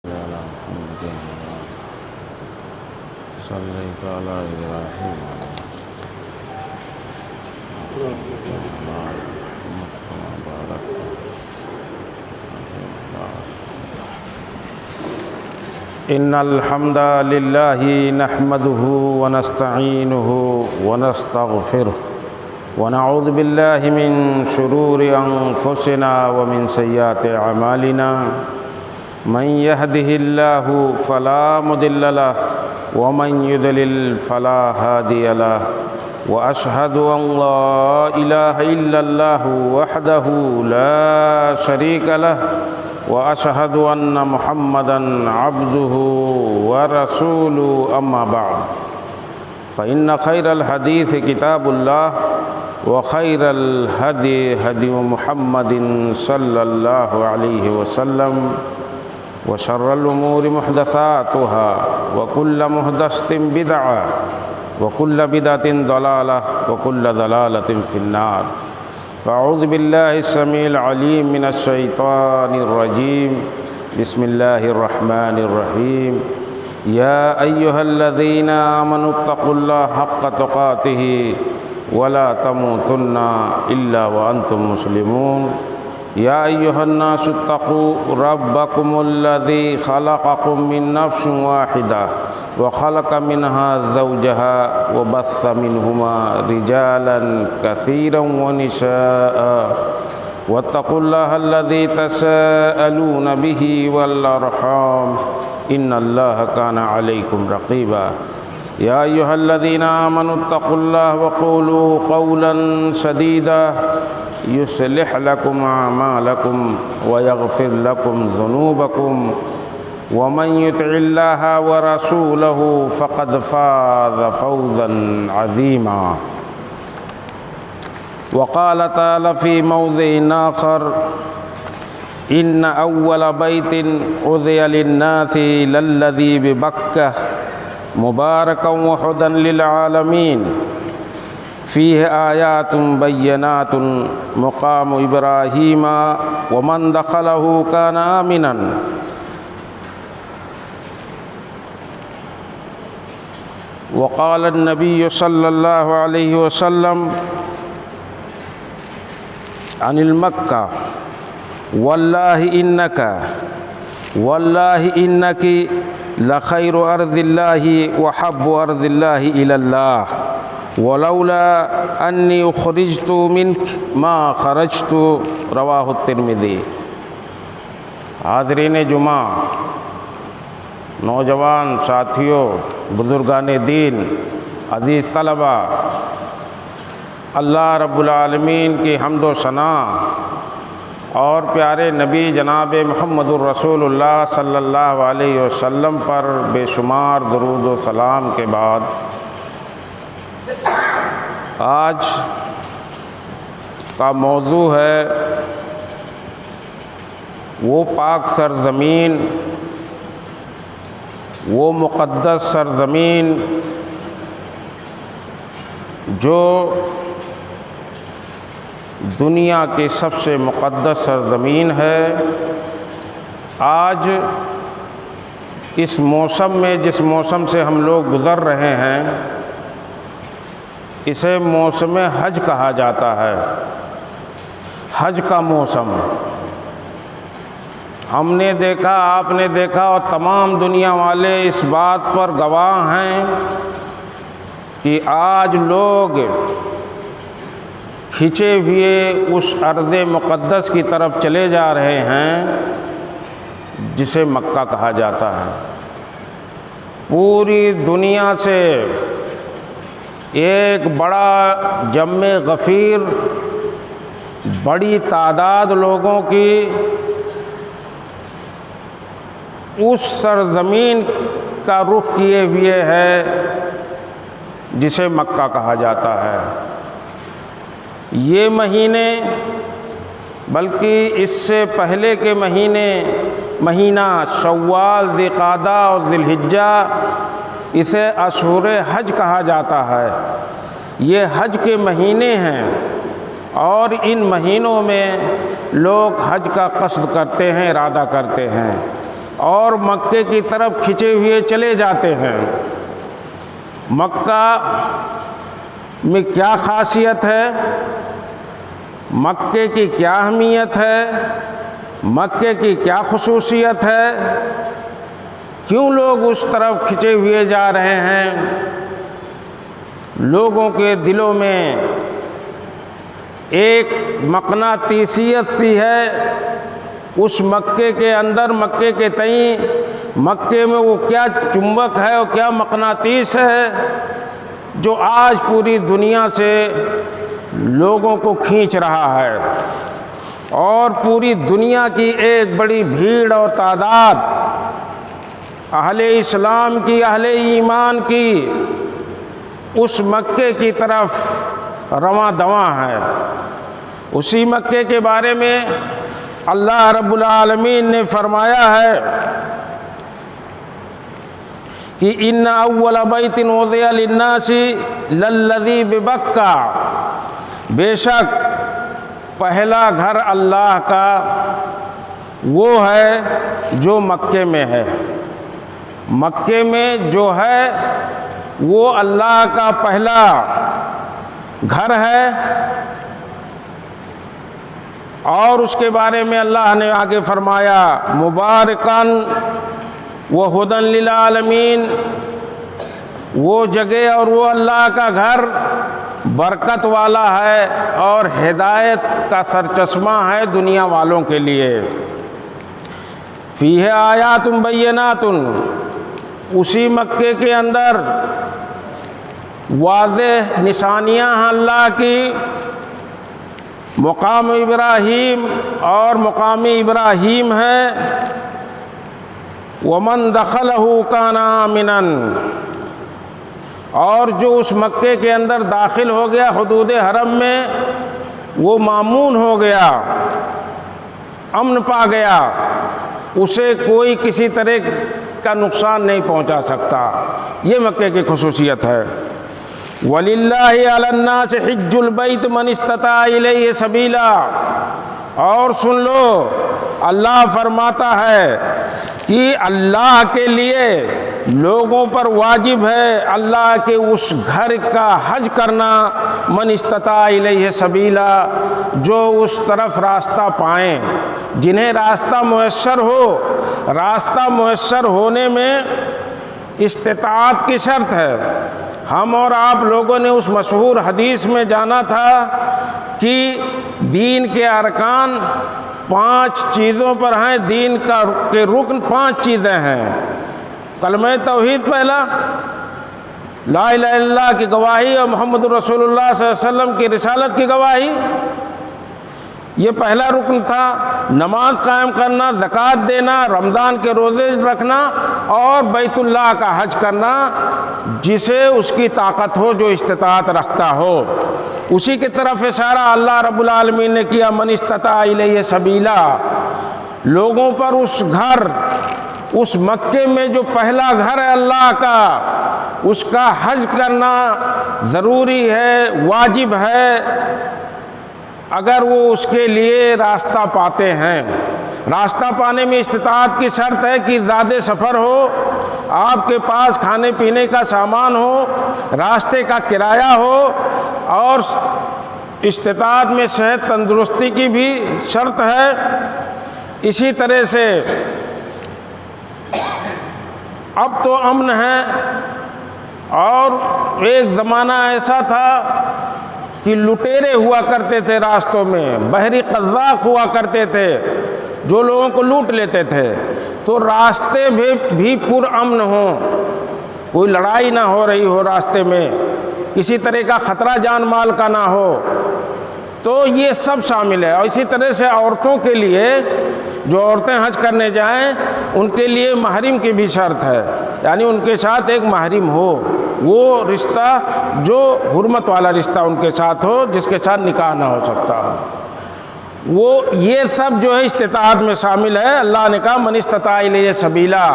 على محمد صليت على إبراهيم كما باركت إن الحمد لله نحمده ونستعينه ونستغفره ونعوذ بالله من شرور أنفسنا ومن سيئات أعمالنا من يهده الله فلا مضل له ومن يضلل فلا هادي له وأشهد أن لا إله إلا الله وحده لا شريك له وأشهد أن محمدًا عبده ورسوله أما بعد فإن خير الحديث كتاب الله وخير الهدي هدي محمد صلى الله عليه وسلم وشر الأمور محدثاتها وكل محدثة بدعة وكل بدعة ضلالة وكل ضلالة في النار فأعوذ بالله السميع العليم من الشيطان الرجيم بسم الله الرحمن الرحيم يا أيها الذين آمنوا اتقوا الله حق تقاته ولا تموتن إلا وأنتم مسلمون يا أيها الناس اتقوا ربكم الذي خلقكم من نفس واحدة وخلق منها زوجها وبث منهما رجالا كثيرا ونساء واتقوا الله الذي تساءلون به والأرحام إن الله كان عليكم رقيبا يا أيها الذين آمنوا اتقوا الله وقولوا قولا سديدا يصلح لكم أعمالكم ويغفر لكم ذنوبكم ومن يطع الله ورسوله فقد فاز فوزا عظيما وقال تعالى في موضع آخر إن أول بيت أُذِيَ للناس للذي ببكة مباركا وهدى للعالمين فيه آيات بينات مقام إبراهيم ومن دخله كان آمنا وقال النبي صلى الله عليه وسلم عن المكة والله إنك لخير أرض الله وحب أرض الله إلى الله ولولا أني أخرجت منك ما خرجت رواہ الترمذی۔ حاضرین جمعہ، نوجوان ساتھیوں، بزرگان دین، عزیز طلبہ، اللہ رب العالمین کی حمد و ثنا اور پیارے نبی جناب محمد الرسول اللہ صلی اللہ علیہ وسلم پر بے شمار درود و سلام کے بعد آج کا موضوع ہے وہ پاک سرزمین، وہ مقدس سرزمین جو دنیا کی سب سے مقدس سرزمین ہے۔ آج اس موسم میں جس موسم سے ہم لوگ گزر رہے ہیں اسے موسم حج کہا جاتا ہے۔ حج کا موسم ہم نے دیکھا، آپ نے دیکھا، اور تمام دنیا والے اس بات پر گواہ ہیں کہ آج لوگ کھنچے ہوئے اس ارض مقدس کی طرف چلے جا رہے ہیں جسے مکہ کہا جاتا ہے۔ پوری دنیا سے ایک بڑا جم غفیر، بڑی تعداد لوگوں کی اس سرزمین کا رخ کیے ہوئے ہے جسے مکہ کہا جاتا ہے۔ یہ مہینے، بلکہ اس سے پہلے کے مہینہ شوال، ذوالقعدہ اور ذی الحجہ، اسے اشہر حج کہا جاتا ہے۔ یہ حج کے مہینے ہیں اور ان مہینوں میں لوگ حج کا قصد کرتے ہیں، ارادہ کرتے ہیں۔ اور مکے کی طرف کھنچے ہوئے چلے جاتے ہیں۔ مکہ میں کیا خاصیت ہے، مکے کی کیا اہمیت ہے، مکے کی کیا خصوصیت ہے، کیوں لوگ اس طرف کھنچے ہوئے جا رہے ہیں؟ لوگوں کے دلوں میں ایک مقناطیسیت سی ہے اس مکے کے اندر، مکے کے تئیں، مکے میں وہ کیا چنبک ہے اور کیا مقناطیس ہے جو آج پوری دنیا سے لوگوں کو کھینچ رہا ہے، اور پوری دنیا کی ایک بڑی بھیڑ اور تعداد اہل اسلام کی، اہل ایمان کی اس مکے کی طرف رواں دواں ہے۔ اسی مکے کے بارے میں اللہ رب العالمین نے فرمایا ہے کہ ان اول بیت وضع للناس للذی ببکہ، بے شک پہلا گھر اللہ کا وہ ہے جو مکے میں ہے، مکے میں جو ہے وہ اللہ کا پہلا گھر ہے۔ اور اس کے بارے میں اللہ نے آگے فرمایا مبارکاً وہدی للعالمین، وہ جگہ اور وہ اللہ کا گھر برکت والا ہے اور ہدایت کا سرچشمہ ہے دنیا والوں کے لیے۔ فیہ آیات بینات، اسی مکے کے اندر واضح نشانیاں ہیں اللہ کی، مقام ابراہیم اور مقام ابراہیم ہے۔ ومن دخلہ کان آمنا، اور جو اس مکے کے اندر داخل ہو گیا حدود حرم میں وہ مامون ہو گیا، امن پا گیا، اسے کوئی کسی طرح کا نقصان نہیں پہنچا سکتا۔ یہ مکے کی خصوصیت ہے۔ وَلِلَّهِ عَلَى النَّاسِ حِجُّ الْبَيْتِ مَنِ اسْتَطَاعَ إِلَيْهِ سَبِيلًا، اور سن لو اللہ فرماتا ہے کہ اللہ کے لیے لوگوں پر واجب ہے اللہ کے اس گھر کا حج کرنا، من استطاع الیہ سبیلا، جو اس طرف راستہ پائیں، جنہیں راستہ میسر ہو۔ راستہ میسر ہونے میں استطاعت کی شرط ہے۔ ہم اور آپ لوگوں نے اس مشہور حدیث میں جانا تھا کہ دین کے ارکان 5 چیزوں پر ہیں، دین کے رکن 5 چیزیں ہیں۔ کلمہ توحید پہلا، لا الہ الا اللہ کی گواہی اور محمد رسول اللہ صلی اللہ علیہ وسلم کی رسالت کی گواہی، یہ پہلا رکن تھا۔ نماز قائم کرنا، زکوٰۃ دینا، رمضان کے روزے رکھنا اور بیت اللہ کا حج کرنا، جسے اس کی طاقت ہو، جو استطاعت رکھتا ہو۔ اسی کی طرف اشارہ اللہ رب العالمین نے کیا، من استطاع الیہ سبیلا، لوگوں پر اس گھر، اس مکے میں جو پہلا گھر ہے اللہ کا، اس کا حج کرنا ضروری ہے، واجب ہے، اگر وہ اس کے لیے راستہ پاتے ہیں۔ راستہ پانے میں استطاعت کی شرط ہے کہ زیادہ سفر ہو، آپ کے پاس کھانے پینے کا سامان ہو، راستے کا کرایہ ہو، اور استطاعت میں صحت تندرستی کی بھی شرط ہے۔ اسی طرح سے اب تو امن ہے، اور ایک زمانہ ایسا تھا کہ لٹیرے ہوا کرتے تھے راستوں میں، بحری قزاق ہوا کرتے تھے جو لوگوں کو لوٹ لیتے تھے۔ تو راستے بھی پر امن ہوں، کوئی لڑائی نہ ہو رہی ہو راستے میں، کسی طرح کا خطرہ جان مال کا نہ ہو، تو یہ سب شامل ہے۔ اور اسی طرح سے عورتوں کے لیے، جو عورتیں حج کرنے جائیں ان کے لیے محرم کی بھی شرط ہے، یعنی ان کے ساتھ ایک محرم ہو، وہ رشتہ جو حرمت والا رشتہ ان کے ساتھ ہو، جس کے ساتھ نکاح نہ ہو سکتا ہو۔ وہ یہ سب جو ہے استطاعت میں شامل ہے۔ اللہ نے کہا من استطاع الیہ سبیلا،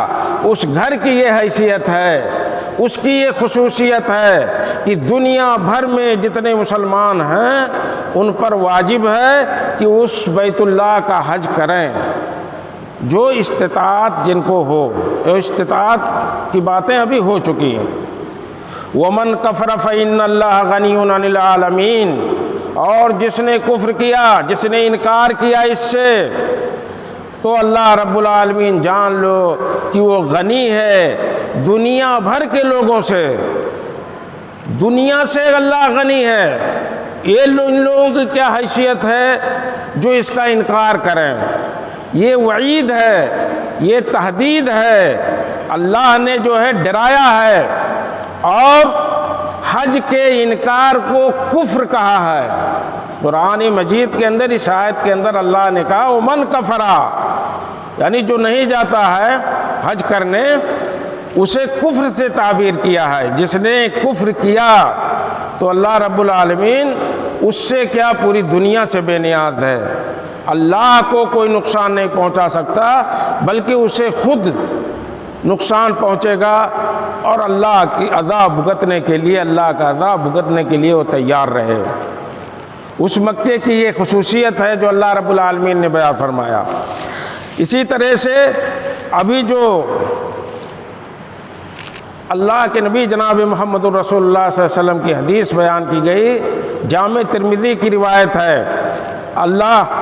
اس گھر کی یہ حیثیت ہے، اس کی یہ خصوصیت ہے کہ دنیا بھر میں جتنے مسلمان ہیں ان پر واجب ہے کہ اس بیت اللہ کا حج کریں۔ جو استطاعت جن کو ہو، استطاعت کی باتیں ابھی ہو چکی ہیں۔ وَمَنْ كَفَرَ فَإِنَّ اللَّهَ غَنِيٌّ عَنِ الْعَالَمِينَ، اور جس نے کفر کیا، جس نے انکار کیا اس سے، تو اللہ رب العالمین جان لو کہ وہ غنی ہے دنیا بھر کے لوگوں سے، دنیا سے اللہ غنی ہے۔ یہ ان لوگوں کی کیا حیثیت ہے جو اس کا انکار کریں؟ یہ وعید ہے، یہ تہدید ہے، اللہ نے جو ہے ڈرایا ہے، اور حج کے انکار کو کفر کہا ہے۔ قرآن مجید کے اندر اس آیت کے اندر اللہ نے کہا وَمَنْ كَفَرَ، یعنی جو نہیں جاتا ہے حج کرنے، اسے کفر سے تعبیر کیا ہے۔ جس نے کفر کیا تو اللہ رب العالمین اس سے کیا پوری دنیا سے بے نیاز ہے، اللہ کو کوئی نقصان نہیں پہنچا سکتا، بلکہ اسے خود نقصان پہنچے گا، اور اللہ کی عذاب بھگتنے کے لیے، اللہ کا عذاب بھگتنے کے لیے وہ تیار رہے۔ اس مکے کی یہ خصوصیت ہے جو اللہ رب العالمین نے بیان فرمایا۔ اسی طرح سے ابھی جو اللہ کے نبی جناب محمد الرسول اللہ صلی اللہ علیہ وسلم کی حدیث بیان کی گئی، جامع ترمذی کی روایت ہے، اللہ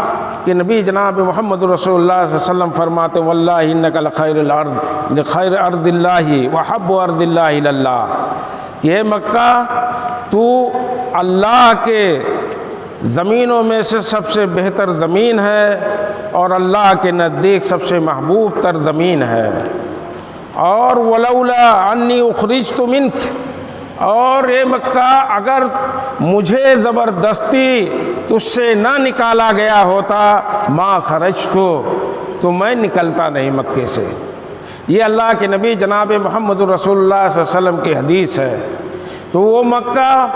کہ نبی جناب محمد رسول اللہ صلی اللہ علیہ وسلم فرماتے واللہ انک لخیر الارض لخیر ارض اللہ وحب ارض اللہ للہ، کہ اے مکہ تو اللہ کے زمینوں میں سے سب سے بہتر زمین ہے، اور اللہ کے نزدیک سب سے محبوب تر زمین ہے۔ اور ولولا انی اخرجت منک، اور اے مکہ اگر مجھے زبردستی تجھ سے نہ نکالا گیا ہوتا ما خرجت، تو میں نکلتا نہیں مکے سے۔ یہ اللہ کے نبی جناب محمد رسول اللہ صلی اللہ علیہ وسلم کی حدیث ہے۔ تو وہ مکہ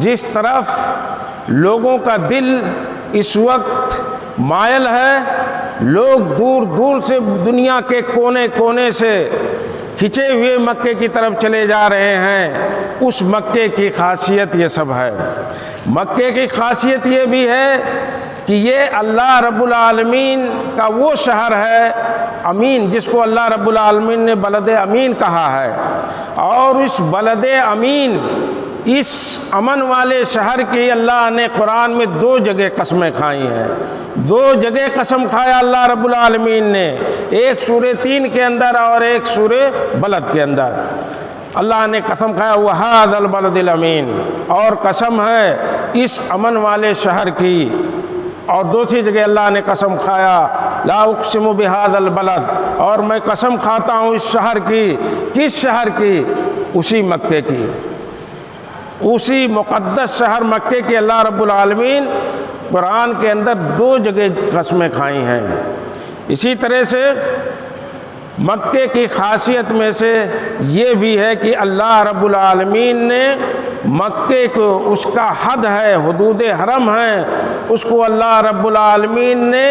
جس طرف لوگوں کا دل اس وقت مائل ہے، لوگ دور دور سے دنیا کے کونے کونے سے کھنچے ہوئے مکے کی طرف چلے جا رہے ہیں، اس مکے کی خاصیت یہ سب ہے۔ مکے کی خاصیت یہ بھی ہے کہ یہ اللہ رب العالمین کا وہ شہر ہے امین، جس کو اللہ رب العالمین نے بلد امین کہا ہے، اور اس بلد امین، اس امن والے شہر کی اللہ نے قرآن میں 2 جگہ قسمیں کھائی ہیں۔ 2 جگہ قسم کھایا اللہ رب العالمین نے، ایک سورہ 3 کے اندر اور ایک سورہ بلد کے اندر۔ اللہ نے قسم کھایا وَهَذَا الْبَلَدِ الْأَمِينَ، اور قسم ہے اس امن والے شہر کی، اور دوسری جگہ اللہ نے قسم کھایا لا اقسم بهذا البلد، اور میں قسم کھاتا ہوں اس شہر کی۔ کس شہر کی؟ اسی مکے کی، اسی مقدس شہر مکے کے اللہ رب العالمین قرآن کے اندر 2 جگہ قسمیں کھائی ہیں۔ اسی طرح سے مکے کی خاصیت میں سے یہ بھی ہے کہ اللہ رب العالمین نے مکے کو، اس کا حد ہے، حدود حرم ہے، اس کو اللہ رب العالمین نے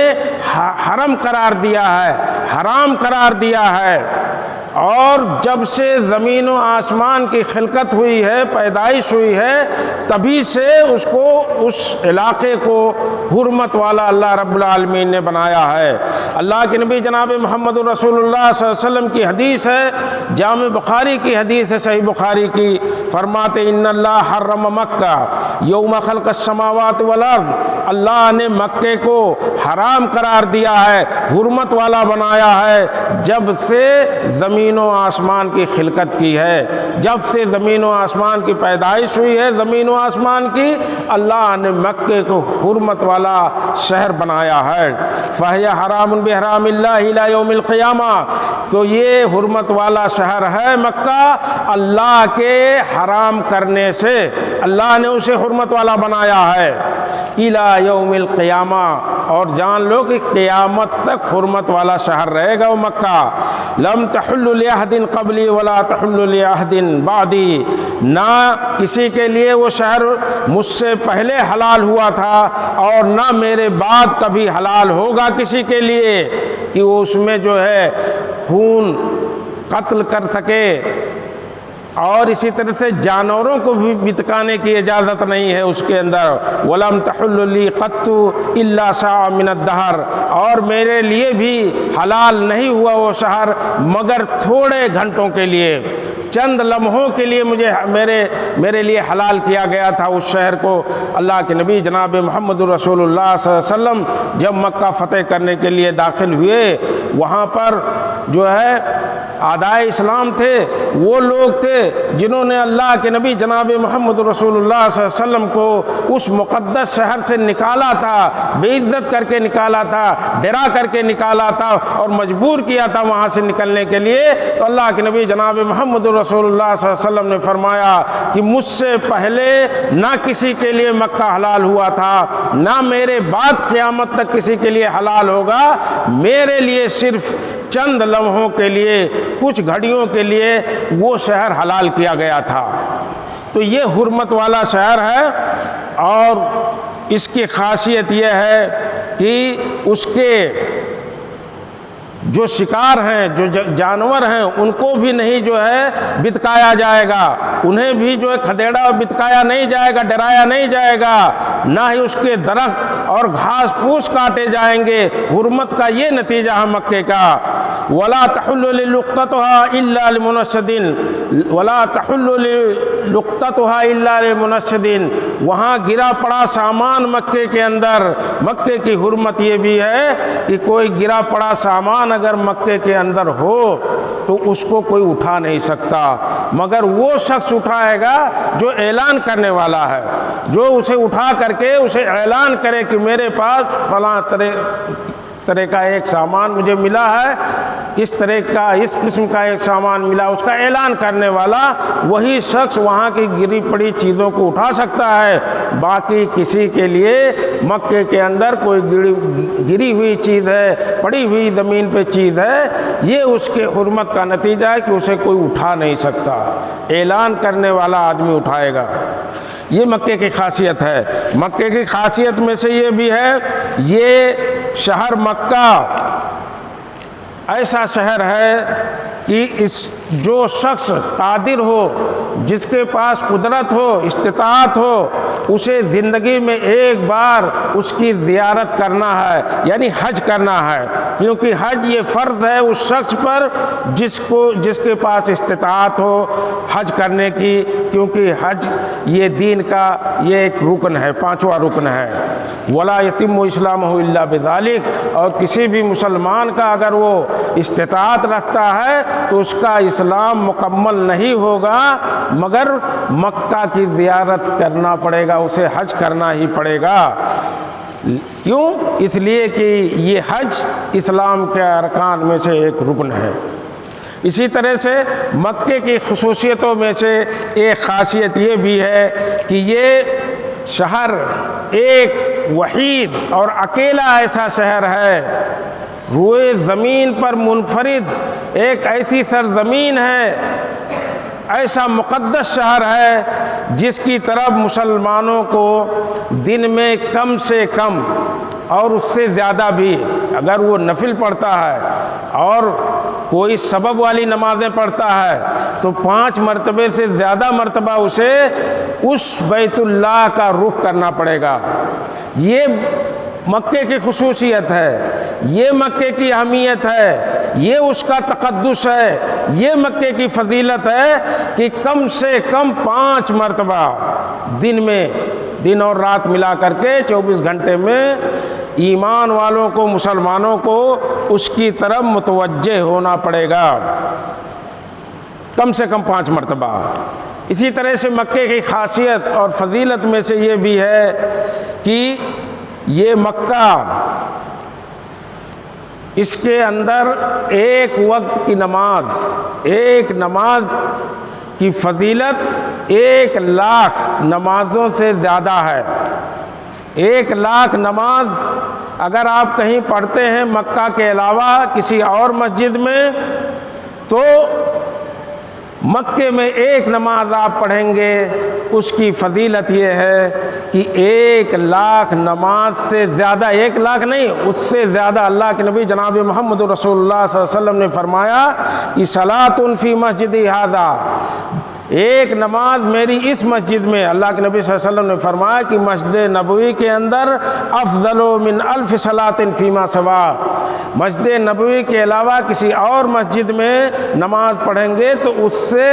حرم قرار دیا ہے، حرام قرار دیا ہے۔ اور جب سے زمین و آسمان کی خلقت ہوئی ہے، پیدائش ہوئی ہے، تبھی سے اس کو، اس علاقے کو حرمت والا اللہ رب العالمین نے بنایا ہے۔ اللہ کے نبی جناب محمد رسول اللہ صلی اللہ علیہ وسلم کی حدیث ہے، جامع بخاری کی حدیث ہے، صحیح بخاری کی، فرماتے ان اللہ حرم مکہ یوم خلق السماوات والارض، اللہ نے مکے کو حرام قرار دیا ہے، حرمت والا بنایا ہے، جب سے زمین و آسمان کی خلقت کی ہے، جب سے زمین و آسمان کی پیدائش ہوئی ہے، زمین و آسمان کی، اللہ نے مکے کو حرمت والا شہر بنایا ہے۔ فَهِيَ حَرَامٌ بِحَرَامِ اللَّهِ إِلَى يَوْمِ الْقِيَامَةِ، تو یہ حرمت والا شہر ہے مکہ، اللہ کے حرام کرنے سے اللہ نے اسے حرمت والا بنایا ہے۔ إِلَى يَوْمِ الْقِيَامَةِ، اور جان لو کہ قیامت تک حرمت والا شہر رہے گا وہ مکہ۔ لَمْ تَحُلُّ لِأَحَدٍ قَبْلِي وَلَا تَحُلُّ لِأَحَدٍ بَعْدِي، نہ کسی کے لیے وہ شہر مجھ سے پہلے حلال ہوا تھا، اور نہ میرے بعد کبھی حلال ہوگا کسی کے لیے کہ وہ اس میں جو ہے خون قتل کر سکے، اور اسی طرح سے جانوروں کو بھی بتکانے کی اجازت نہیں ہے اس کے اندر۔ وَلَمْ تَحُلُّ لِي قَطُّ إِلَّا سَاعًا مِنَ الدَّهْرِ، اور میرے لیے بھی حلال نہیں ہوا وہ شہر مگر تھوڑے گھنٹوں کے لیے، چند لمحوں کے لیے مجھے میرے لیے حلال کیا گیا تھا اس شہر کو۔ اللہ کے نبی جناب محمد رسول اللہ صلی اللہ علیہ وسلم جب مکہ فتح کرنے کے لیے داخل ہوئے، وہاں پر جو ہے اعدائے اسلام تھے، وہ لوگ تھے جنہوں نے اللہ کے نبی جناب محمد رسول اللہ صلی اللہ علیہ وسلم کو اس مقدس شہر سے نکالا تھا، بے عزت کر کے نکالا تھا، ڈرا کر کے نکالا تھا اور مجبور کیا تھا وہاں سے نکلنے کے لیے۔ تو اللہ کے نبی جناب محمد رسول اللہ صلی اللہ علیہ وسلم نے فرمایا کہ مجھ سے پہلے نہ کسی کے لیے مکہ حلال ہوا تھا، نہ میرے بعد قیامت تک کسی کے لیے حلال ہوگا، میرے لیے صرف چند لمحوں کے لیے، کچھ گھڑیوں کے لیے وہ شہر حلال کیا گیا تھا۔ تو یہ حرمت والا شہر ہے، اور اس کی خاصیت یہ ہے کہ اس کے جو شکار ہیں، جو جانور ہیں، ان کو بھی نہیں جو ہے بتکایا جائے گا، انہیں بھی جو ہے کھدیڑا بتکایا نہیں جائے گا، ڈرایا نہیں جائے گا، نہ ہی اس کے درخت اور گھاس پھوس کاٹے جائیں گے۔ حرمت کا یہ نتیجہ ہے مکے کا۔ وَلَا تَحُلُّ لِلُقْطَتُهَا إِلَّا لِمُنَشِّدٍ وَلَا تَحُلُّ لِلُقْطَتُهَا إِلَّا لِمُنَشِّدٍ، وہاں گرا پڑا سامان مکے کے اندر، مکے کی حرمت یہ بھی ہے کہ کوئی گرا پڑا سامان اگر مکے کے اندر ہو تو اس کو کوئی اٹھا نہیں سکتا، مگر وہ شخص اٹھائے گا جو اعلان کرنے والا ہے، جو اسے اٹھا کر کے اسے اعلان کرے کہ میرے پاس فلاں طرح کا ایک سامان مجھے ملا ہے، اس طرح کا، اس قسم کا ایک سامان ملا، اس کا اعلان کرنے والا وہی شخص وہاں کی گری پڑی چیزوں کو اٹھا سکتا ہے۔ باقی کسی کے لیے مکے کے اندر کوئی گری ہوئی چیز ہے، پڑی ہوئی زمین پہ چیز ہے، یہ اس کے حرمت کا نتیجہ ہے کہ اسے کوئی اٹھا نہیں سکتا، اعلان کرنے والا آدمی اٹھائے گا۔ یہ مکے کی خاصیت ہے۔ مکے کی خاصیت میں سے یہ بھی ہے، یہ شہر مکہ ایسا شہر ہے کہ جو شخص قادر ہو، جس کے پاس قدرت ہو، استطاعت ہو، اسے زندگی میں ایک بار اس کی زیارت کرنا ہے، یعنی حج کرنا ہے، کیونکہ حج یہ فرض ہے اس شخص پر جس کے پاس استطاعت ہو حج کرنے کی، کیونکہ حج یہ دین کا یہ ایک رکن ہے، پانچواں رکن ہے۔ وَلَا يَتِمُّ إِسْلَامُهُ إِلَّا بِذَلِكَ، اور کسی بھی مسلمان کا اگر وہ استطاعت رکھتا ہے تو اس کا اسلام مکمل نہیں ہوگا مگر مکہ کی زیارت کرنا پڑے گا، اسے حج کرنا ہی پڑے گا۔ کیوں؟ اس لیے کہ یہ حج اسلام کے ارکان میں سے ایک رکن ہے۔ اسی طرح سے مکے کی خصوصیتوں میں سے ایک خاصیت یہ بھی ہے کہ یہ شہر ایک وحید اور اکیلا ایسا شہر ہے، روئے زمین پر منفرد ایک ایسی سرزمین ہے، ایسا مقدس شہر ہے جس کی طرف مسلمانوں کو دن میں کم سے کم اور اس سے زیادہ بھی اگر وہ نفل پڑھتا ہے اور کوئی سبب والی نمازیں پڑھتا ہے تو 5 مرتبے سے زیادہ مرتبہ اسے اس بیت اللہ کا رخ کرنا پڑے گا۔ یہ مکے کی خصوصیت ہے، یہ مکے کی اہمیت ہے، یہ اس کا تقدس ہے، یہ مکے کی فضیلت ہے کہ کم سے کم 5 مرتبہ دن اور رات ملا کر کے 24 گھنٹے میں ایمان والوں کو، مسلمانوں کو اس کی طرف متوجہ ہونا پڑے گا، کم سے کم 5 مرتبہ۔ اسی طرح سے مکے کی خاصیت اور فضیلت میں سے یہ بھی ہے کہ یہ مکہ، اس کے اندر ایک وقت کی ایک نماز کی فضیلت 1,00,000 نمازوں سے زیادہ ہے۔ 1,00,000 نماز اگر آپ کہیں پڑھتے ہیں مکہ کے علاوہ کسی اور مسجد میں، تو مکے میں ایک نماز آپ پڑھیں گے، اس کی فضیلت یہ ہے کہ 1,00,000 نماز سے زیادہ، 1,00,000 نہیں، اس سے زیادہ اللہ کے نبی جناب محمد رسول اللہ صلی اللہ علیہ وسلم نے فرمایا کہ صلاۃ فی مسجدی ھذا، ایک نماز میری اس مسجد میں، اللہ کے نبی صلی اللہ علیہ وسلم نے فرمایا کہ مسجد نبوی کے اندر افضل من 1000 صلاۃ فیما سوا، مسجد نبوی کے علاوہ کسی اور مسجد میں نماز پڑھیں گے تو اس سے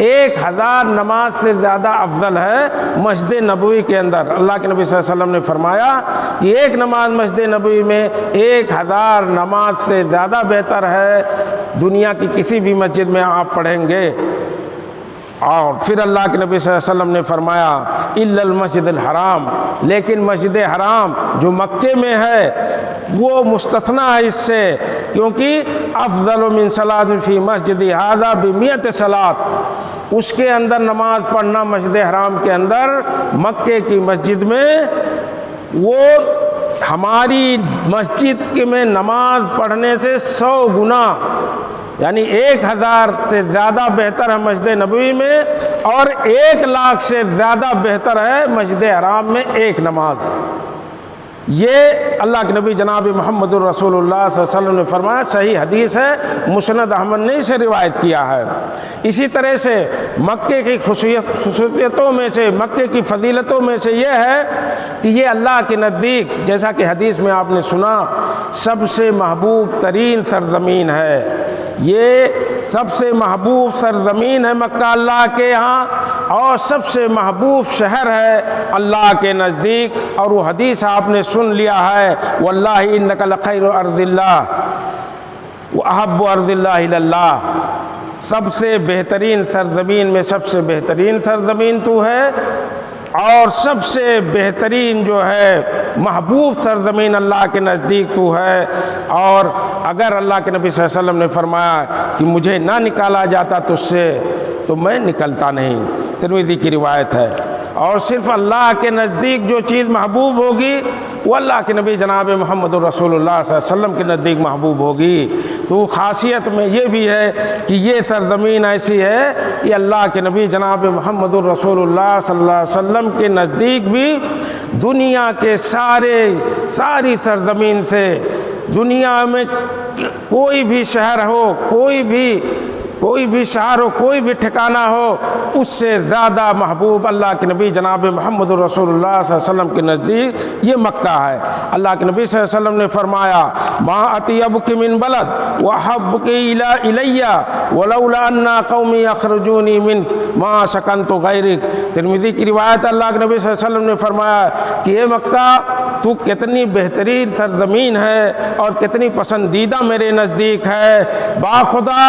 1000 نماز سے زیادہ افضل ہے مسجد نبوی کے اندر۔ اللہ کے نبی صلی اللہ علیہ وسلم نے فرمایا کہ ایک نماز مسجد نبوی میں 1000 نماز سے زیادہ بہتر ہے دنیا کی کسی بھی مسجد میں آپ پڑھیں گے۔ اور پھر اللہ کے نبی صلی اللہ علیہ وسلم نے فرمایا الا المسجد الحرام، لیکن مسجد حرام جو مکے میں ہے وہ مستثنیٰ ہے اس سے، کیونکہ افضل من صلاۃ فی مسجد ھذا ب100 صلاۃ، اس کے اندر نماز پڑھنا مسجد حرام کے اندر مکے کی مسجد میں وہ ہماری مسجد میں نماز پڑھنے سے 100 گنا، یعنی 1000 سے زیادہ بہتر ہے مسجد نبوی میں، اور 1,00,000 سے زیادہ بہتر ہے مسجد حرام میں ایک نماز۔ یہ اللہ کے نبی جناب محمد الرسول اللہ صلی اللہ علیہ وسلم نے فرمایا، صحیح حدیث ہے، مسند احمد نے اسے روایت کیا ہے۔ اسی طرح سے مکے کی خصوصیتوں میں سے، مکے کی فضیلتوں میں سے یہ ہے کہ یہ اللہ کے نزدیک، جیسا کہ حدیث میں آپ نے سنا، سب سے محبوب ترین سرزمین ہے۔ یہ سب سے محبوب سرزمین ہے مکہ اللہ کے ہاں، اور سب سے محبوب شہر ہے اللہ کے نزدیک۔ اور وہ حدیث آپ نے سن لیا ہے، واللہ انک لخیر ارض اللہ واحب ارض اللہ الی اللہ، سب سے بہترین سرزمین میں سب سے بہترین سرزمین تو ہے، اور سب سے بہترین جو ہے محبوب سرزمین اللہ کے نزدیک تو ہے۔ اور اگر اللہ کے نبی صلی اللہ علیہ وسلم نے فرمایا کہ مجھے نہ نکالا جاتا تجھ سے تو میں نکلتا نہیں، ترمذی کی روایت ہے۔ اور صرف اللہ کے نزدیک جو چیز محبوب ہوگی وہ اللہ کے نبی جناب محمد الرسول اللہ صلی اللہ علیہ وسلم کے نزدیک محبوب ہوگی۔ تو خاصیت میں یہ بھی ہے کہ یہ سرزمین ایسی ہے کہ اللہ کے نبی جناب محمد الرسول اللہ صلی اللہ علیہ وسلم کے نزدیک بھی دنیا کے ساری سرزمین سے، دنیا میں کوئی بھی شہر ہو، کوئی بھی شہر ہو، کوئی بھی ٹھکانہ ہو، اس سے زیادہ محبوب اللہ کے نبی جناب محمد رسول اللہ صلی اللہ علیہ وسلم کے نزدیک یہ مکہ ہے۔ اللہ کے نبی صلی اللہ علیہ وسلم نے فرمایا ما اطیبک من بلد واحبک الی ولولا ان قومی یخرجونی منک ما سکنت غیرک۔ ترمذی کی روایت، اللہ کے نبی صلی اللہ علیہ وسلم نے فرمایا کہ اے مکہ، تو کتنی بہترین سرزمین ہے اور کتنی پسندیدہ میرے نزدیک ہے، باخدا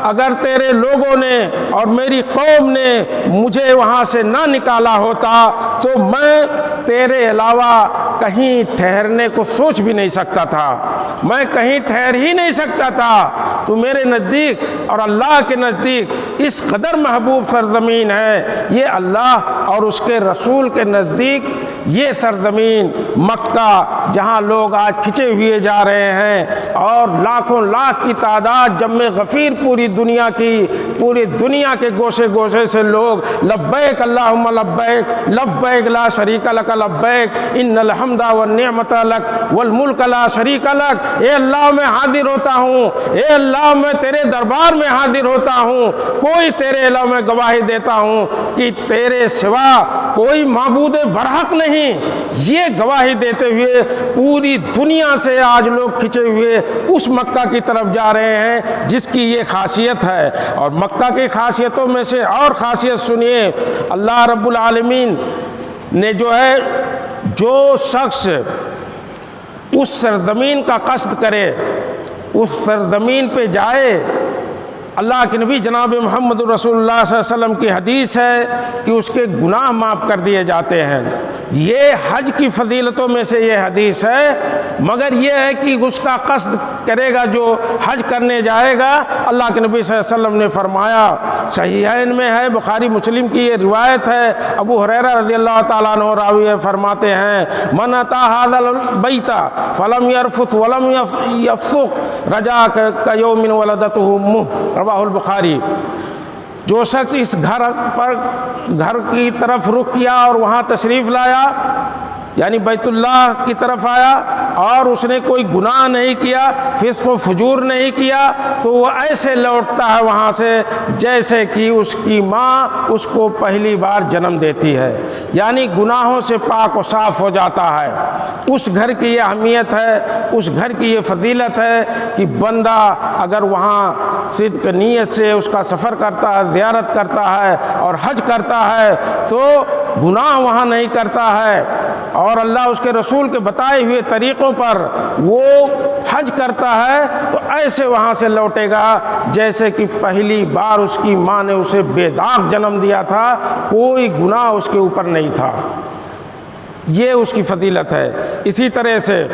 اگر تیرے لوگوں نے اور میری قوم نے مجھے وہاں سے نہ نکالا ہوتا تو میں تیرے علاوہ کہیں ٹھہرنے کو سوچ بھی نہیں سکتا تھا، میں کہیں ٹھہر ہی نہیں سکتا تھا۔ تو میرے نزدیک اور اللہ کے نزدیک اس قدر محبوب سرزمین ہے یہ، اللہ اور اس کے رسول کے نزدیک یہ سرزمین مکہ، جہاں لوگ آج کھنچے ہوئے جا رہے ہیں، اور لاکھوں لاکھ کی تعداد جم غفیر پوری دنیا کے گوشے گوشے سے لوگ لبیک اللہم لبیک لبیک لا شریک لک لبیک ان الحمد والنعمت لک والملک لا شریک لک، اے اللہ میں حاضر ہوتا ہوں، اے اللہ میں تیرے دربار میں حاضر ہوتا ہوں، کوئی تیرے علاوہ میں گواہی دیتا ہوں کہ تیرے سوا کوئی معبود برحق نہیں۔ یہ گواہی دیتے ہوئے پوری دنیا سے آج لوگ کھنچے ہوئے اس مکہ کی طرف جا رہے ہیں جس کی یہ خاصیت ہے۔ اور مکہ کی خاصیتوں میں سے اور خاصیت سنیے، اللہ رب العالمین نے جو شخص اس سرزمین کا قصد کرے، اس سرزمین پہ جائے، اللہ کے نبی جناب محمد رسول اللہ صلی اللہ علیہ وسلم کی حدیث ہے کہ اس کے گناہ معاف کر دیے جاتے ہیں۔ یہ حج کی فضیلتوں میں سے یہ حدیث ہے، مگر یہ ہے کہ اس کا قصد کرے گا جو حج کرنے جائے گا، اللہ کے نبی صلی اللہ علیہ وسلم نے فرمایا، صحیحین میں ہے، بخاری مسلم کی یہ روایت ہے، ابو ہریرہ رضی اللہ تعالیٰ عنہ راوی فرماتے ہیں من اتی ھذا البیت فلم یرفث ولم یفسق رجع کیوم ولدتہ امہ، رواہ البخاری۔ جو شخص اس گھر کی طرف رخ کیا اور وہاں تشریف لایا یعنی بیت اللہ کی طرف آیا اور اس نے کوئی گناہ نہیں کیا، فسق و فجور نہیں کیا، تو وہ ایسے لوٹتا ہے وہاں سے جیسے کہ اس کی ماں اس کو پہلی بار جنم دیتی ہے، یعنی گناہوں سے پاک و صاف ہو جاتا ہے۔ اس گھر کی یہ اہمیت ہے، اس گھر کی یہ فضیلت ہے کہ بندہ اگر وہاں صدق نیت سے اس کا سفر کرتا ہے، زیارت کرتا ہے اور حج کرتا ہے تو گناہ وہاں نہیں کرتا ہے، اور اللہ اس کے رسول کے بتائے ہوئے طریقوں پر وہ حج کرتا ہے تو ایسے وہاں سے لوٹے گا جیسے کہ پہلی بار اس کی ماں نے اسے بے داغ جنم دیا تھا، کوئی گناہ اس کے اوپر نہیں تھا۔ یہ اس کی فضیلت ہے۔ اسی طرح سے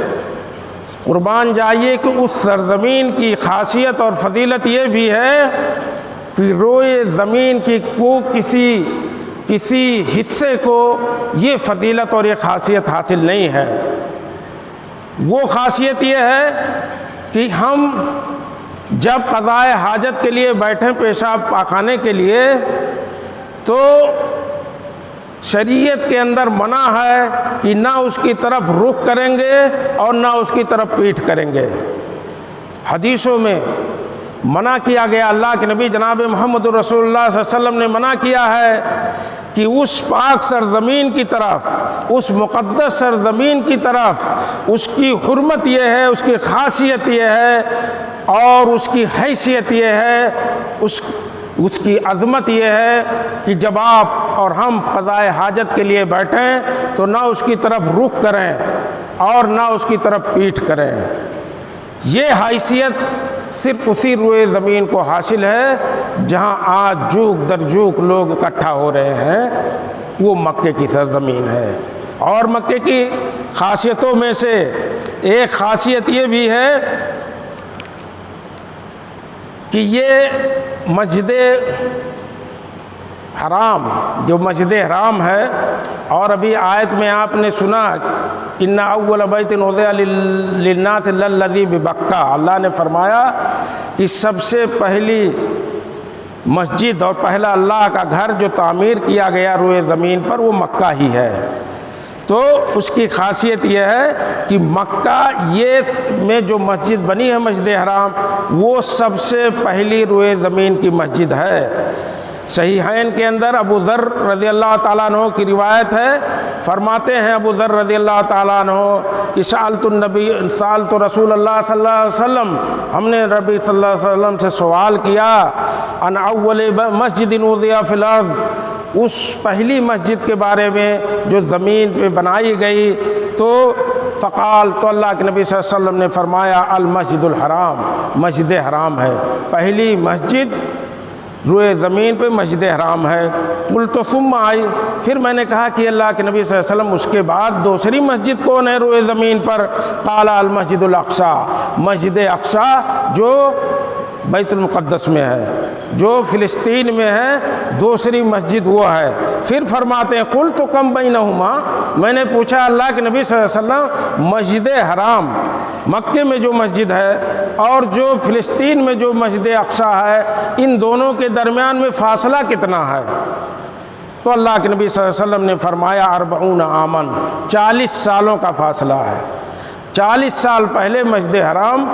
قربان جائیے کہ اس سرزمین کی خاصیت اور فضیلت یہ بھی ہے کہ روئے زمین کی کو کسی حصے کو یہ فضیلت اور یہ خاصیت حاصل نہیں ہے۔ وہ خاصیت یہ ہے کہ ہم جب قضائے حاجت کے لیے بیٹھیں پیشاب پاخانے کے لیے تو شریعت کے اندر منع ہے کہ نہ اس کی طرف رخ کریں گے اور نہ اس کی طرف پیٹھ کریں گے۔ حدیثوں میں منع کیا گیا، اللہ کے نبی جناب محمد رسول اللہ صلی اللہ علیہ وسلم نے منع کیا ہے کہ اس پاک سرزمین کی طرف، اس مقدس سرزمین کی طرف، اس کی حرمت یہ ہے، اس کی خاصیت یہ ہے اور اس کی حیثیت یہ ہے، اس کی عظمت یہ ہے کہ جب آپ اور ہم قضائے حاجت کے لیے بیٹھیں تو نہ اس کی طرف رخ کریں اور نہ اس کی طرف پیٹھ کریں۔ یہ حیثیت صرف اسی روئے زمین کو حاصل ہے جہاں آج جوک در جوک لوگ اکٹھا ہو رہے ہیں، وہ مکے کی سرزمین ہے۔ اور مکے کی خاصیتوں میں سے ایک خاصیت یہ بھی ہے کہ یہ مسجد حرام، جو مسجد حرام ہے، اور ابھی آیت میں آپ نے سنا ان اول بیت وضع للناس للذی ببکہ، اللہ نے فرمایا کہ سب سے پہلی مسجد اور پہلا اللہ کا گھر جو تعمیر کیا گیا روئے زمین پر وہ مکہ ہی ہے۔ تو اس کی خاصیت یہ ہے کہ مکہ میں جو مسجد بنی ہے مسجد حرام، وہ سب سے پہلی روئے زمین کی مسجد ہے۔ صحیحین کے اندر ابو ذر رضی اللہ تعالیٰ عنہ کی روایت ہے، فرماتے ہیں ابو ذر رضی اللہ تعالیٰ عنہ کہ سألت رسول اللہ صلی اللہ علیہ وسلم، ہم نے نبی صلی اللہ علیہ وسلم سے سوال کیا ان اول مسجد وضع فی الارض، اس پہلی مسجد کے بارے میں جو زمین پہ بنائی گئی، تو فقال، تو اللہ کے نبی صلی اللہ علیہ وسلم نے فرمایا المسجد الحرام، مسجد حرام ہے، پہلی مسجد روئے زمین پہ مسجد حرام ہے۔ قلت ثم آئی، پھر میں نے کہا کہ اللہ کے نبی صلی اللہ علیہ وسلم اس کے بعد دوسری مسجد کون ہے روئے زمین پر؟ قال المسجد الاقصی، مسجد اقصی جو بیت المقدس میں ہے، جو فلسطین میں ہے، دوسری مسجد وہ ہے۔ پھر فرماتے ہیں قلت کم بینہما، میں نے پوچھا اللہ کے نبی صلی اللہ علیہ وسلم مسجد حرام مکے میں جو مسجد ہے اور جو فلسطین میں جو مسجد اقصی ہے، ان دونوں کے درمیان میں فاصلہ کتنا ہے؟ تو اللہ کے نبی صلی اللہ علیہ وسلم نے فرمایا 40 عاماً، 40 سالوں کا فاصلہ ہے۔ 40 سال پہلے مسجد حرام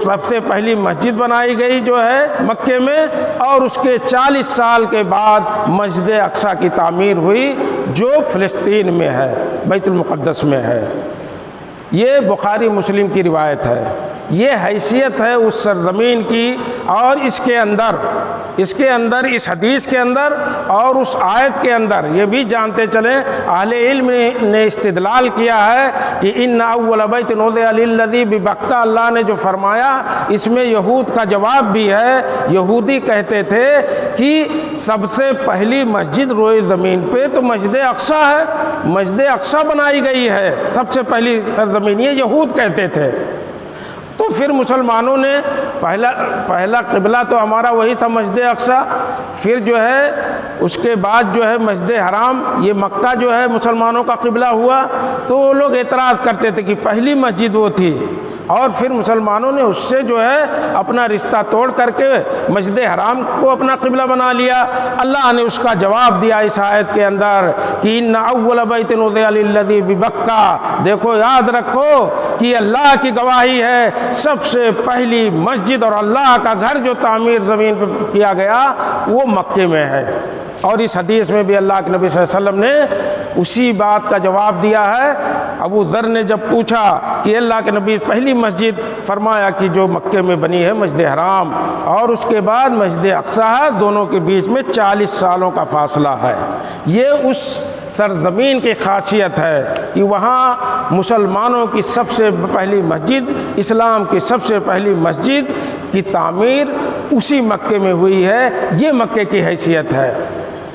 سب سے پہلی مسجد بنائی گئی جو ہے مکے میں، اور اس کے 40 سال کے بعد مسجد اقصی کی تعمیر ہوئی جو فلسطین میں ہے، بیت المقدس میں ہے۔ یہ بخاری مسلم کی روایت ہے۔ یہ حیثیت ہے اس سرزمین کی، اور اس کے اندر اس حدیث کے اندر اور اس آیت کے اندر یہ بھی جانتے چلیں، اہل علم نے استدلال کیا ہے کہ ان اول بیت وضع للذی ببکہ، اللہ نے جو فرمایا اس میں یہود کا جواب بھی ہے۔ یہودی کہتے تھے کہ سب سے پہلی مسجد روئے زمین پہ تو مسجد اقصی ہے، مسجد اقصی بنائی گئی ہے سب سے پہلی سرزمین، یہ یہود کہتے تھے۔ تو پھر مسلمانوں نے پہلا قبلہ تو ہمارا وہی تھا مسجد اقصی، پھر جو ہے اس کے بعد جو ہے مسجد حرام، یہ مکہ جو ہے مسلمانوں کا قبلہ ہوا، تو وہ لوگ اعتراض کرتے تھے کہ پہلی مسجد وہ تھی، اور پھر مسلمانوں نے اس سے جو ہے اپنا رشتہ توڑ کر کے مسجد حرام کو اپنا قبلہ بنا لیا۔ اللہ نے اس کا جواب دیا اس آیت کے اندر کہ ان اول بیت وضع للذی ببکہ، دیکھو یاد رکھو کہ اللہ کی گواہی ہے، سب سے پہلی مسجد اور اللہ کا گھر جو تعمیر زمین پہ کیا گیا وہ مکے میں ہے۔ اور اس حدیث میں بھی اللہ کے نبی صلی اللہ علیہ وسلم نے اسی بات کا جواب دیا ہے۔ ابو ذر نے جب پوچھا کہ اللہ کے نبی پہلی مسجد، فرمایا کہ جو مکے میں بنی ہے مسجد حرام، اور اس کے بعد مسجد اقصیٰ ہے، دونوں کے بیچ میں 40 سالوں کا فاصلہ ہے۔ یہ اس سرزمین کی خاصیت ہے کہ وہاں مسلمانوں کی سب سے پہلی مسجد، اسلام کی سب سے پہلی مسجد کی تعمیر اسی مکے میں ہوئی ہے۔ یہ مکے کی حیثیت ہے۔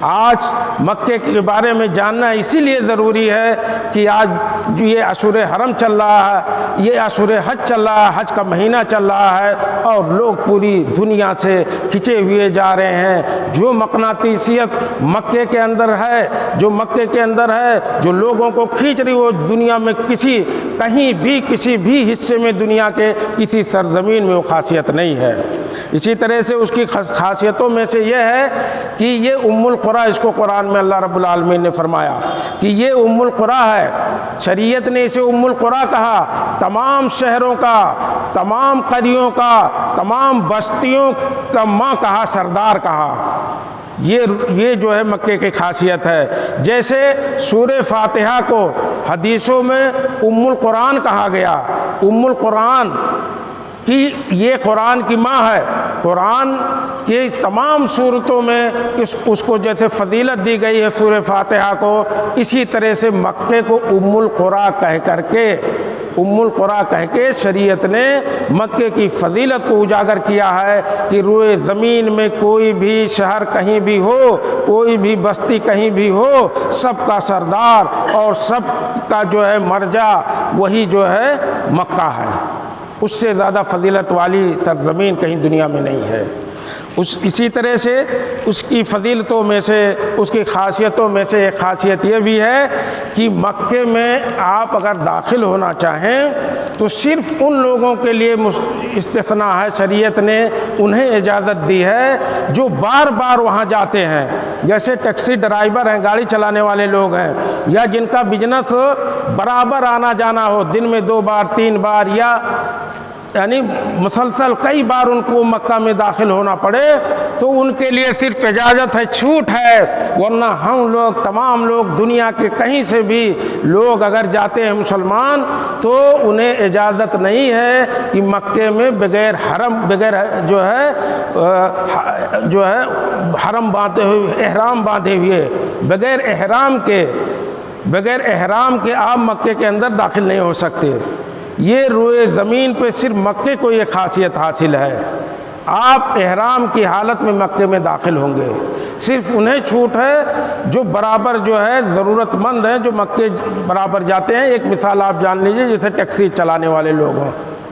آج مکے کے بارے میں جاننا اسی لیے ضروری ہے کہ آج جو یہ اشہر حرم چل رہا ہے، یہ اشہر حج چل رہا ہے، حج کا مہینہ چل رہا ہے، اور لوگ پوری دنیا سے کھنچے ہوئے جا رہے ہیں۔ جو مقناطیسیت مکے کے اندر ہے، جو مکے کے اندر ہے، جو لوگوں کو کھینچ رہی، وہ دنیا میں کہیں بھی کسی بھی حصے میں دنیا کے کسی سرزمین میں وہ خاصیت نہیں ہے۔ اسی طرح سے اس کی خاصیتوں میں سے یہ ہے کہ یہ ام القریٰ، اس کو قرآن میں اللہ رب العالمین نے فرمایا کہ یہ ام القریٰ ہے۔ شریعت نے اسے ام القریٰ کہا، تمام شہروں کا، تمام قریوں کا، تمام بستیوں کا ماں کہا، سردار کہا۔ یہ جو ہے مکے کی خاصیت ہے۔ جیسے سورہ فاتحہ کو حدیثوں میں ام القرآن کہا گیا، ام القرآن کہ یہ قرآن کی ماں ہے۔ قرآن کے تمام صورتوں میں اس کو جیسے فضیلت دی گئی ہے سورہ فاتحہ کو، اسی طرح سے مکے کو ام القریٰ کہہ کے شریعت نے مکے کی فضیلت کو اجاگر کیا ہے کہ روئے زمین میں کوئی بھی شہر کہیں بھی ہو، کوئی بھی بستی کہیں بھی ہو، سب کا سردار اور سب کا جو ہے مرجع وہی جو ہے مکہ ہے۔ اس سے زیادہ فضیلت والی سرزمین کہیں دنیا میں نہیں ہے۔ اسی طرح سے اس کی فضیلتوں میں سے، اس کی خاصیتوں میں سے ایک خاصیت یہ بھی ہے کہ مکے میں آپ اگر داخل ہونا چاہیں تو صرف ان لوگوں کے لیے استثناء ہے، شریعت نے انہیں اجازت دی ہے جو بار بار وہاں جاتے ہیں، جیسے ٹیکسی ڈرائیور ہیں، گاڑی چلانے والے لوگ ہیں، یا جن کا بزنس برابر آنا جانا ہو، دن میں 2 بار 3 بار، یا یعنی مسلسل کئی بار ان کو مکہ میں داخل ہونا پڑے، تو ان کے لیے صرف اجازت ہے، چھوٹ ہے۔ ورنہ ہم لوگ، تمام لوگ، دنیا کے کہیں سے بھی لوگ اگر جاتے ہیں مسلمان، تو انہیں اجازت نہیں ہے کہ مکے میں بغیر حرم باندھے ہوئے، احرام باندھے ہوئے، بغیر احرام کے آپ مکے کے اندر داخل نہیں ہو سکتے۔ یہ روئے زمین پہ صرف مکے کو یہ خاصیت حاصل ہے، آپ احرام کی حالت میں مکے میں داخل ہوں گے۔ صرف انہیں چھوٹ ہے جو برابر جو ہے ضرورت مند ہیں، جو مکے برابر جاتے ہیں۔ ایک مثال آپ جان لیجئے، جیسے ٹیکسی چلانے والے لوگ ہیں،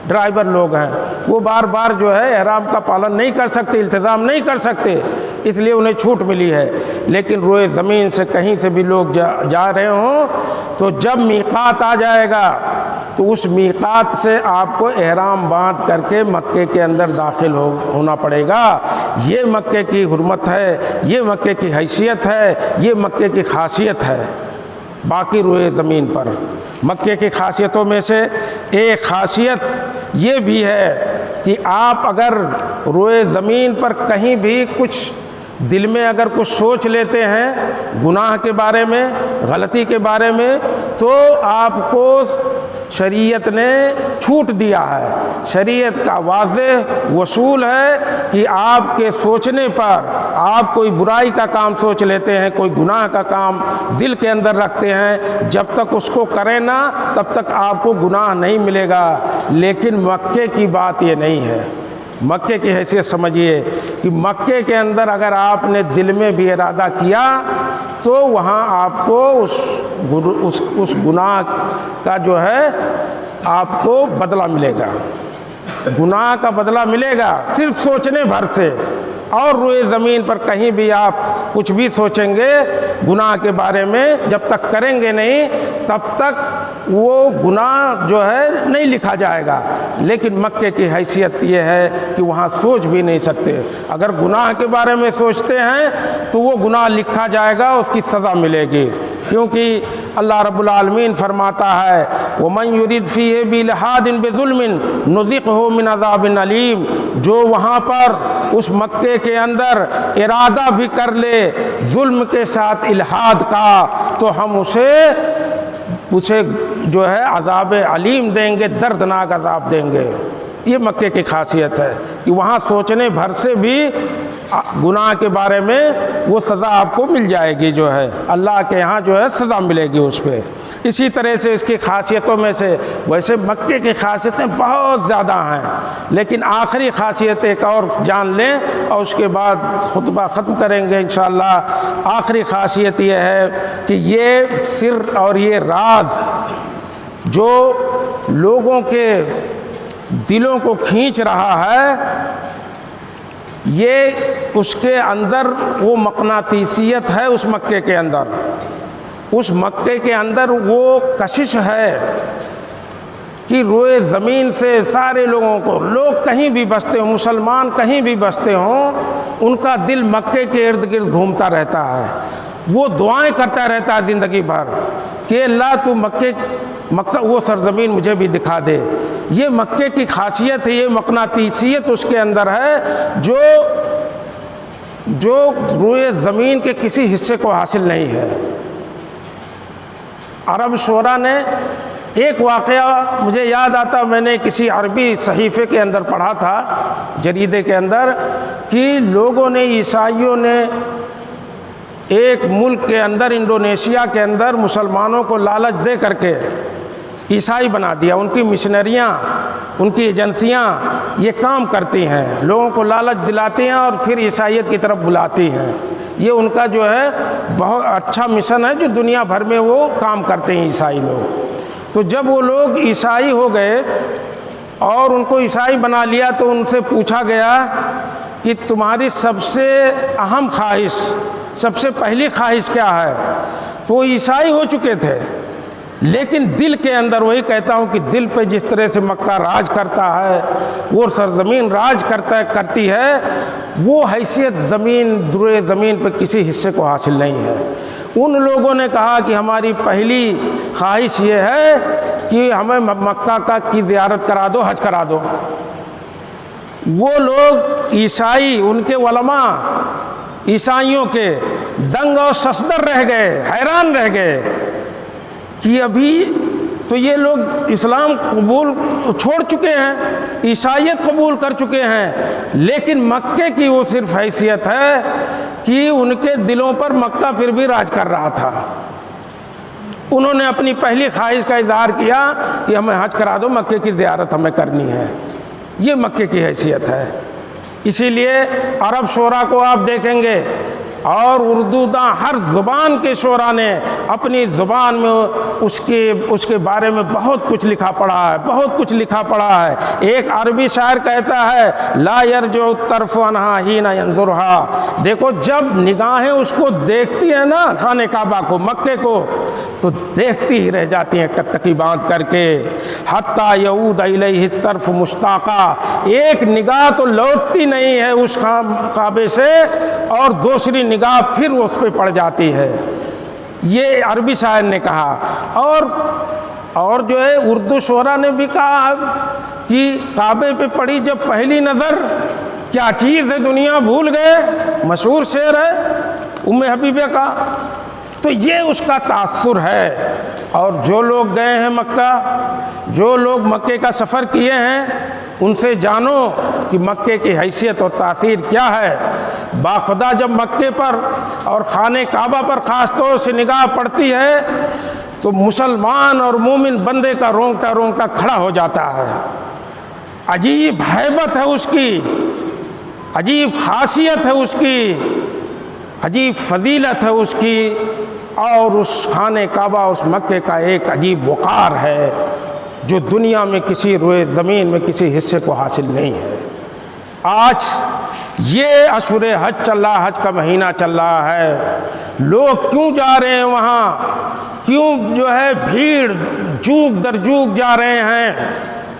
ڈرائیور لوگ ہیں، وہ بار بار جو ہے احرام کا پالن نہیں کر سکتے، التزام نہیں کر سکتے، اس لیے انہیں چھوٹ ملی ہے۔ لیکن روئے زمین سے کہیں سے بھی لوگ جا رہے ہوں، تو جب میقات آ جائے گا تو اس میقات سے آپ کو احرام باندھ کر کے مکے کے اندر داخل ہونا پڑے گا۔ یہ مکے کی حرمت ہے، یہ مکے کی حیثیت ہے، یہ مکے کی خاصیت ہے۔ باقی روئے زمین پر مکے کی خاصیتوں میں سے ایک خاصیت یہ بھی ہے کہ آپ اگر روئے زمین پر کہیں بھی کچھ دل میں اگر کچھ سوچ لیتے ہیں گناہ کے بارے میں، غلطی کے بارے میں، تو آپ کو شریعت نے چھوٹ دیا ہے۔ شریعت کا واضح اصول ہے کہ آپ کے سوچنے پر، آپ کوئی برائی کا کام سوچ لیتے ہیں، کوئی گناہ کا کام دل کے اندر رکھتے ہیں، جب تک اس کو کریں نا تب تک آپ کو گناہ نہیں ملے گا۔ لیکن مکے کی بات یہ نہیں ہے۔ مکے کی حیثیت سمجھیے کہ مکے کے اندر اگر آپ نے دل میں بھی ارادہ کیا تو وہاں آپ کو اس گناہ کا جو ہے آپ کو بدلہ ملے گا، گناہ کا بدلہ ملے گا، صرف سوچنے بھر سے۔ اور روئے زمین پر کہیں بھی آپ کچھ بھی سوچیں گے گناہ کے بارے میں، جب تک کریں گے نہیں تب تک وہ گناہ جو ہے نہیں لکھا جائے گا۔ لیکن مکے کی حیثیت یہ ہے کہ وہاں سوچ بھی نہیں سکتے، اگر گناہ کے بارے میں سوچتے ہیں تو وہ گناہ لکھا جائے گا، اس کی سزا ملے گی، کیونکہ اللہ رب العالمین فرماتا ہے وَمَن يُرِدْ فِيهِ بِإِلْحَادٍ بِظُلْمٍ نُذِقْهُ مِنْ عَذَابٍ أَلِيمٍ، جو وہاں پر اس مکے کے اندر ارادہ بھی کر لے ظلم کے ساتھ الحاد کا، تو ہم اسے جو ہے عذاب علیم دیں گے، دردناک عذاب دیں گے۔ یہ مکے کی خاصیت ہے کہ وہاں سوچنے بھر سے بھی گناہ کے بارے میں وہ سزا آپ کو مل جائے گی، جو ہے اللہ کے ہاں جو ہے سزا ملے گی اس پہ۔ اسی طرح سے اس کی خاصیتوں میں سے، ویسے مکے کی خاصیتیں بہت زیادہ ہیں، لیکن آخری خاصیت ایک اور جان لیں اور اس کے بعد خطبہ ختم کریں گے انشاءاللہ۔ آخری خاصیت یہ ہے کہ یہ سر اور یہ راز جو لوگوں کے دلوں کو کھینچ رہا ہے، یہ اس کے اندر وہ مقناطیسیت ہے، اس مکے کے اندر، اس مکے کے اندر وہ کشش ہے کہ روئے زمین سے سارے لوگوں کو، لوگ کہیں بھی بستے ہوں، مسلمان کہیں بھی بستے ہوں، ان کا دل مکے کے ارد گرد گھومتا رہتا ہے، وہ دعائیں کرتا رہتا ہے زندگی بھر کہ اللہ تو مکہ وہ سرزمین مجھے بھی دکھا دے۔ یہ مکے کی خاصیت ہے، یہ مقناطیسیت اس کے اندر ہے جو روئے زمین کے کسی حصے کو حاصل نہیں ہے۔ عرب شعراء نے ایک واقعہ مجھے یاد آتا، میں نے کسی عربی صحیفے کے اندر پڑھا تھا، جریدے کے اندر، کہ لوگوں نے، عیسائیوں نے ایک ملک کے اندر، انڈونیشیا کے اندر، مسلمانوں کو لالچ دے کر کے عیسائی بنا دیا۔ ان کی مشنریاں، ان کی ایجنسیاں یہ کام کرتی ہیں، لوگوں کو لالچ دلاتی ہیں اور پھر عیسائیت کی طرف بلاتی ہیں۔ یہ ان کا جو ہے بہت اچھا مشن ہے جو دنیا بھر میں وہ کام کرتے ہیں عیسائی لوگ۔ تو جب وہ لوگ عیسائی ہو گئے اور ان کو عیسائی بنا لیا تو ان سے پوچھا گیا کہ تمہاری سب سے اہم خواہش، سب سے پہلی خواہش کیا ہے؟ تو وہ عیسائی ہو چکے تھے، لیکن دل کے اندر، وہی کہتا ہوں کہ دل پہ جس طرح سے مکہ راج کرتا ہے، وہ سرزمین راج کرتی ہے، وہ حیثیت روئے زمین پہ کسی حصے کو حاصل نہیں ہے۔ ان لوگوں نے کہا کہ ہماری پہلی خواہش یہ ہے کہ ہمیں مکہ کی زیارت کرا دو، حج کرا دو۔ وہ لوگ عیسائی، ان کے علماء عیسائیوں کے دنگ اور صصدر رہ گئے، حیران رہ گئے کہ ابھی تو یہ لوگ اسلام قبول چھوڑ چکے ہیں، عیسائیت قبول کر چکے ہیں، لیکن مکے کی وہ صرف حیثیت ہے کہ ان کے دلوں پر مکہ پھر بھی راج کر رہا تھا۔ انہوں نے اپنی پہلی خواہش کا اظہار کیا کہ ہمیں حج کرا دو، مکے کی زیارت ہمیں کرنی ہے۔ یہ مکے کی حیثیت ہے۔ اسی لیے عرب شعراء کو آپ دیکھیں گے، اور اردو داں ہر زبان کے شعراء نے اپنی زبان میں اس کے بارے میں بہت کچھ لکھا پڑا ہے، بہت کچھ لکھا پڑا ہے۔ ایک عربی شاعر کہتا ہے لا یرجع الطرف عنہا حین ینظرھا، دیکھو جب نگاہیں اس کو دیکھتی ہیں نا، خانہ کعبہ کو، مکے کو، تو دیکھتی ہی رہ جاتی ہیں ٹکٹکی باندھ کر کے، حتی یعود الیہ الطرف مشتاقا، ایک نگاہ تو لوٹتی نہیں ہے اس کعبے سے، اور دوسری نگاہ پھر اس پہ پڑ جاتی ہے۔ یہ عربی شاعر نے کہا۔ اور جو ہے اردو شعراء نے بھی کہا کہ کعبے پہ پڑی جب پہلی نظر، کیا چیز ہے دنیا بھول گئے، مشہور شعر ہے ام حبیبہ کا۔ تو یہ اس کا تاثر ہے۔ اور جو لوگ گئے ہیں مکہ، جو لوگ مکے کا سفر کیے ہیں، ان سے جانو کہ مکے کی حیثیت اور تاثیر کیا ہے۔ باخدا جب مکے پر اور خانہ کعبہ پر خاص طور سے نگاہ پڑتی ہے تو مسلمان اور مومن بندے کا رونگٹا کھڑا ہو جاتا ہے۔ عجیب ہیبت ہے اس کی، عجیب خاصیت ہے اس کی، عجیب فضیلت ہے اس کی، اور اس خانہ کعبہ، اس مکے کا ایک عجیب وقار ہے جو دنیا میں کسی روئے زمین میں کسی حصے کو حاصل نہیں ہے۔ آج یہ اشہر حج چل رہا، حج کا مہینہ چل رہا ہے، لوگ کیوں جا رہے ہیں وہاں، کیوں جو ہے بھیڑ جوگ در جوگ جا رہے ہیں،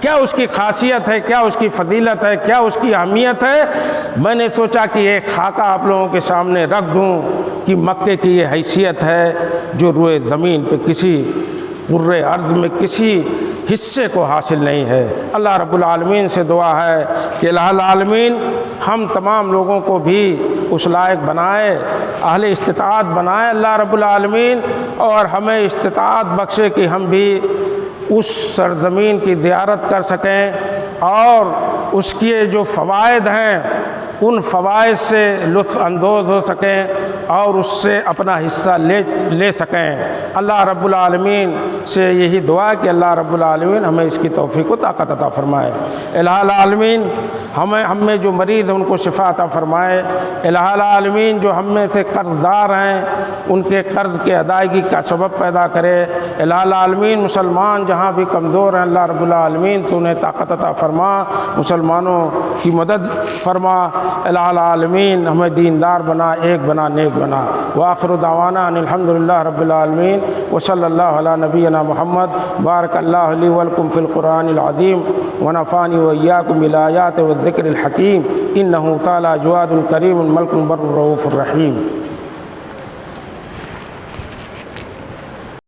کیا اس کی خاصیت ہے، کیا اس کی فضیلت ہے، کیا اس کی اہمیت ہے؟ میں نے سوچا کہ ایک خاکہ آپ لوگوں کے سامنے رکھ دوں کہ مکے کی یہ حیثیت ہے جو روئے زمین پہ کسی قرۂ ارض میں کسی حصے کو حاصل نہیں ہے۔ اللہ رب العالمین سے دعا ہے کہ الہ العالمین ہم تمام لوگوں کو بھی اس لائق بنائے، اہل استطاعت بنائے اللہ رب العالمین، اور ہمیں استطاعت بخشے کہ ہم بھی اس سرزمین کی زیارت کر سکیں اور اس کے جو فوائد ہیں ان فوائد سے لطف اندوز ہو سکیں اور اس سے اپنا حصہ لے سکیں۔ اللہ رب العالمین سے یہی دعا کہ اللہ رب العالمین ہمیں اس کی توفیق و طاقت عطا فرمائے۔ الہ العالمین ہم میں جو مریض ہیں ان کو شفا عطا فرمائے۔ الہ العالمین جو ہم میں سے قرض دار ہیں ان کے قرض کے ادائیگی کا سبب پیدا کرے۔ الہ العالمین مسلمان جہاں بھی کمزور ہیں اللہ رب العالمین تو انہیں طاقت عطا فرما، مسلمانوں کی مدد فرما۔ الہ العالمین ہمیں دیندار بنا، ایک بنا، نیک بنا۔ وآخر دعوانا ان الحمدللہ رب العالمین وصلی اللہ علی نبینا محمد۔ بارک اللہ لی ولکم فی القرآن العظیم ونفعنی وإیاکم بالآیات والذکر الحکیم، انہ تعالی جواد کریم ملک بر رؤوف الرحیم۔